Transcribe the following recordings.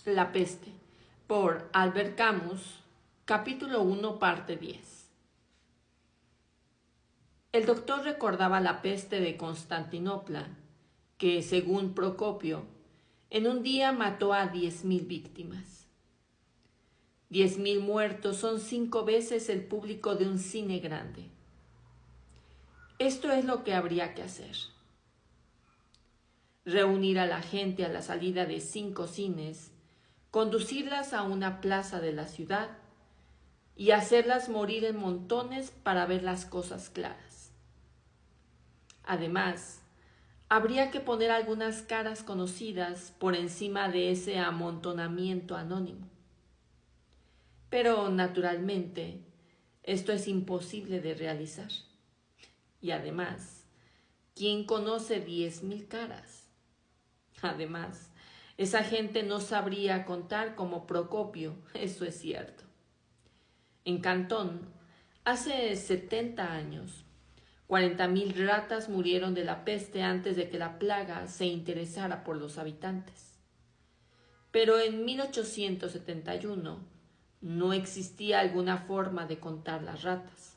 La peste, por Albert Camus, capítulo 1, parte 10. El doctor recordaba la peste de Constantinopla, que, según Procopio, en un día mató a 10.000 víctimas. 10.000 muertos son 5 veces el público de un cine grande. Esto es lo que habría que hacer: reunir a la gente a la salida de 5 cines, conducirlas a una plaza de la ciudad y hacerlas morir en montones para ver las cosas claras. Además, habría que poner algunas caras conocidas por encima de ese amontonamiento anónimo. Pero, naturalmente, esto es imposible de realizar. Y además, ¿quién conoce 10.000 caras? Además, esa gente no sabría contar como Procopio, eso es cierto. En Cantón, hace 70 años, 40.000 ratas murieron de la peste antes de que la plaga se interesara por los habitantes. Pero en 1871 no existía alguna forma de contar las ratas.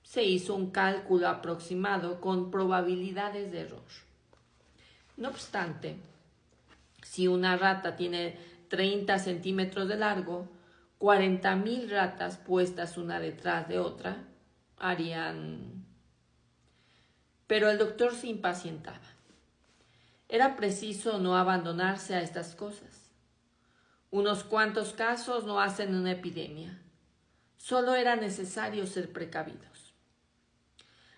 Se hizo un cálculo aproximado con probabilidades de error. No obstante, si una rata tiene 30 centímetros de largo, 40.000 ratas puestas una detrás de otra harían... Pero el doctor se impacientaba. Era preciso no abandonarse a estas cosas. Unos cuantos casos no hacen una epidemia. Solo era necesario ser precavidos.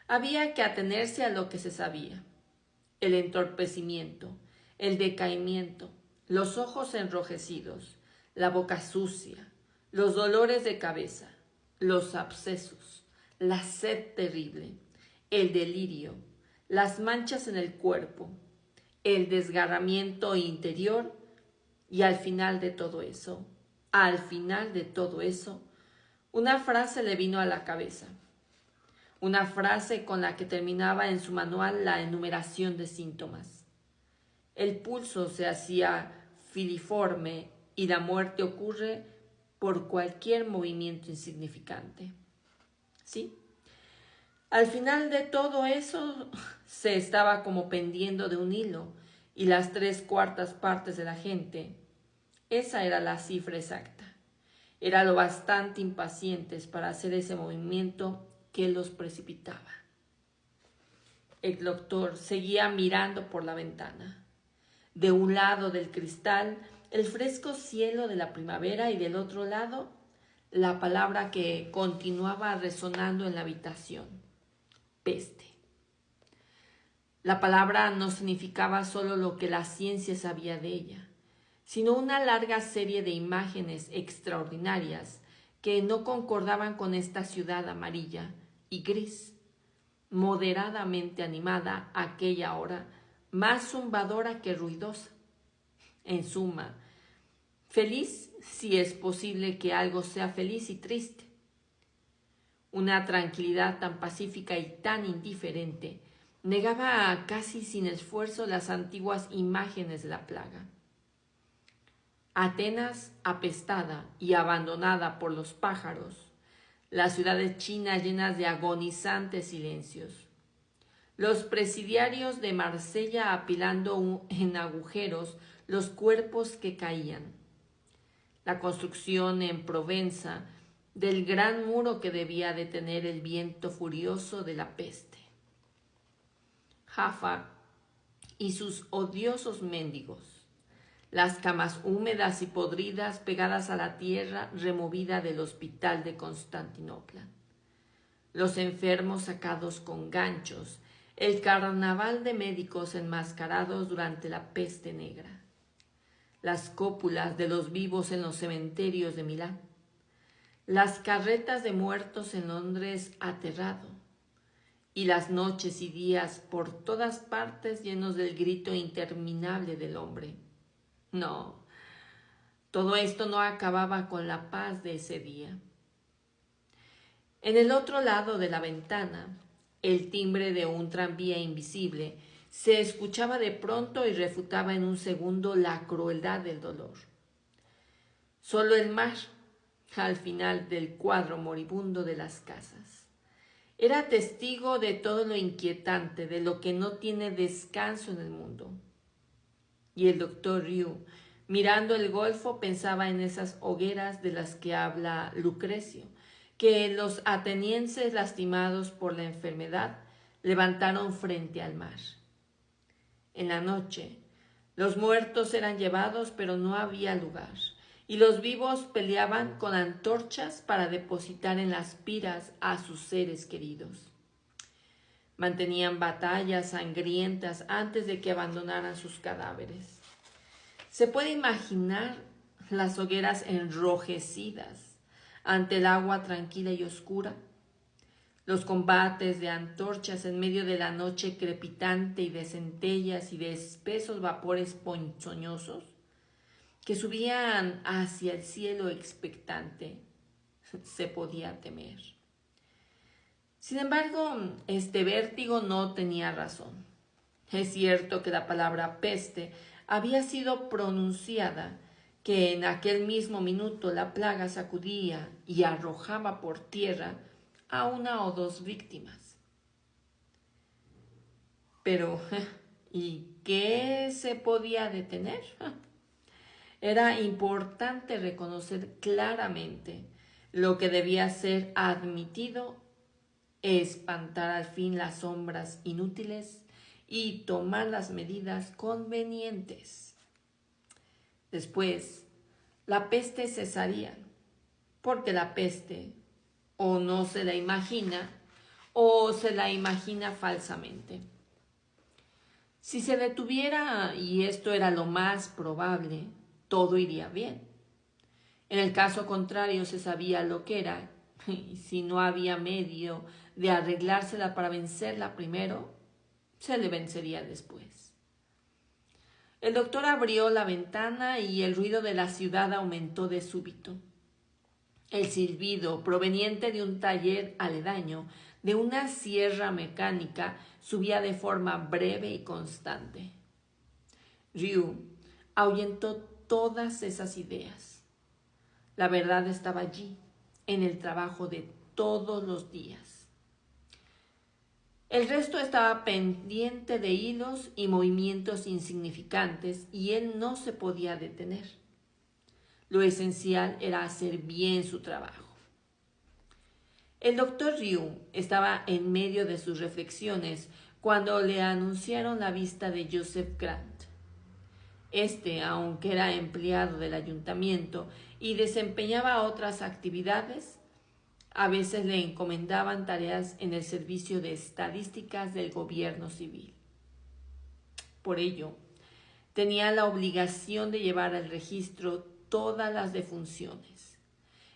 Había que atenerse a lo que se sabía: el entorpecimiento, el decaimiento, los ojos enrojecidos, la boca sucia, los dolores de cabeza, los abscesos, la sed terrible, el delirio, las manchas en el cuerpo, el desgarramiento interior y al final de todo eso, una frase le vino a la cabeza. Una frase con la que terminaba en su manual la enumeración de síntomas. El pulso se hacía filiforme y la muerte ocurre por cualquier movimiento insignificante. ¿Sí? Al final de todo eso se estaba como pendiendo de un hilo y las 3/4 partes de la gente, esa era la cifra exacta, era lo bastante impacientes para hacer ese movimiento que los precipitaba. El doctor seguía mirando por la ventana. De un lado del cristal, el fresco cielo de la primavera, y del otro lado, la palabra que continuaba resonando en la habitación: peste. La palabra no significaba solo lo que la ciencia sabía de ella, sino una larga serie de imágenes extraordinarias que no concordaban con esta ciudad amarilla y gris, moderadamente animada a aquella hora, más zumbadora que ruidosa. En suma, feliz si es posible que algo sea feliz, y triste. Una tranquilidad tan pacífica y tan indiferente negaba casi sin esfuerzo las antiguas imágenes de la plaga. Atenas apestada y abandonada por los pájaros, las ciudades chinas llenas de agonizantes silencios, los presidiarios de Marsella apilando en agujeros los cuerpos que caían, la construcción en Provenza del gran muro que debía detener el viento furioso de la peste, Jaffa y sus odiosos mendigos, las camas húmedas y podridas pegadas a la tierra removida del hospital de Constantinopla, los enfermos sacados con ganchos, el carnaval de médicos enmascarados durante la peste negra, las cópulas de los vivos en los cementerios de Milán, las carretas de muertos en Londres aterrado, y las noches y días por todas partes llenos del grito interminable del hombre. No, todo esto no acababa con la paz de ese día. En el otro lado de la ventana, el timbre de un tranvía invisible se escuchaba de pronto y refutaba en un segundo la crueldad del dolor. Solo el mar, al final del cuadro moribundo de las casas, era testigo de todo lo inquietante, de lo que no tiene descanso en el mundo. Y el doctor Ryu, mirando el golfo, pensaba en esas hogueras de las que habla Lucrecio, que los atenienses, lastimados por la enfermedad, levantaron frente al mar. En la noche, los muertos eran llevados, pero no había lugar, y los vivos peleaban con antorchas para depositar en las piras a sus seres queridos. Mantenían batallas sangrientas antes de que abandonaran sus cadáveres. Se puede imaginar las hogueras enrojecidas ante el agua tranquila y oscura, los combates de antorchas en medio de la noche crepitante y de centellas y de espesos vapores ponzoñosos que subían hacia el cielo expectante. Se podía temer. Sin embargo, este vértigo no tenía razón. Es cierto que la palabra peste había sido pronunciada, que en aquel mismo minuto la plaga sacudía y arrojaba por tierra a una o dos víctimas. Pero, ¿y qué se podía detener? Era importante reconocer claramente lo que debía ser admitido, espantar al fin las sombras inútiles y tomar las medidas convenientes. Después, la peste cesaría, porque la peste o no se la imagina o se la imagina falsamente. Si se detuviera, y esto era lo más probable, todo iría bien. En el caso contrario, se sabía lo que era, y si no había medio de arreglársela para vencerla primero, se le vencería después. El doctor abrió la ventana y el ruido de la ciudad aumentó de súbito. El silbido proveniente de un taller aledaño, de una sierra mecánica, subía de forma breve y constante. Ryu ahuyentó todas esas ideas. La verdad estaba allí, en el trabajo de todos los días. El resto estaba pendiente de hilos y movimientos insignificantes y él no se podía detener. Lo esencial era hacer bien su trabajo. El doctor Ryu estaba en medio de sus reflexiones cuando le anunciaron la vista de Joseph Grant. Este, aunque era empleado del ayuntamiento y desempeñaba otras actividades, a veces le encomendaban tareas en el servicio de estadísticas del gobierno civil. Por ello, tenía la obligación de llevar al registro todas las defunciones.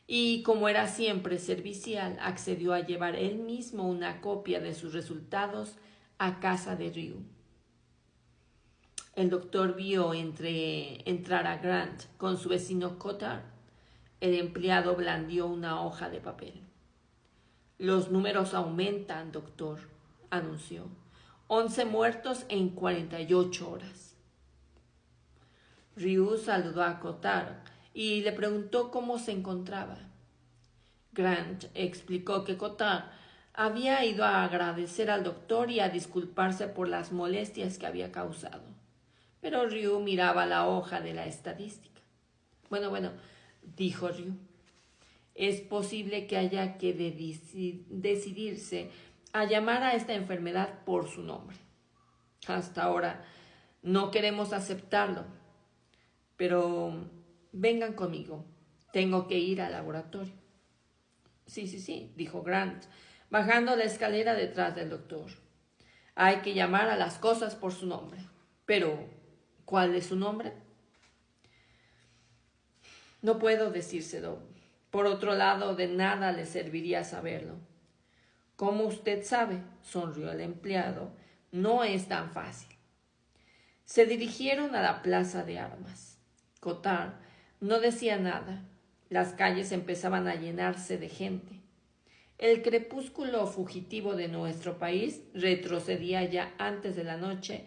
Y como era siempre servicial, accedió a llevar él mismo una copia de sus resultados a casa de Ryu. El doctor vio entrar a Grant con su vecino Cotard. El empleado blandió una hoja de papel. Los números aumentan, doctor, anunció. 11 muertos en 48 horas. Ryu saludó a Cotard y le preguntó cómo se encontraba. Grant explicó que Cotard había ido a agradecer al doctor y a disculparse por las molestias que había causado. Pero Ryu miraba la hoja de la estadística. Bueno, dijo Ryu. Es posible que haya que decidirse a llamar a esta enfermedad por su nombre. Hasta ahora no queremos aceptarlo, pero vengan conmigo. Tengo que ir al laboratorio. Sí, dijo Grant, bajando la escalera detrás del doctor. Hay que llamar a las cosas por su nombre. Pero, ¿cuál es su nombre? No puedo decírselo. Por otro lado, de nada le serviría saberlo. Como usted sabe, sonrió el empleado, no es tan fácil. Se dirigieron a la plaza de armas. Cotard no decía nada. Las calles empezaban a llenarse de gente. El crepúsculo fugitivo de nuestro país retrocedía ya antes de la noche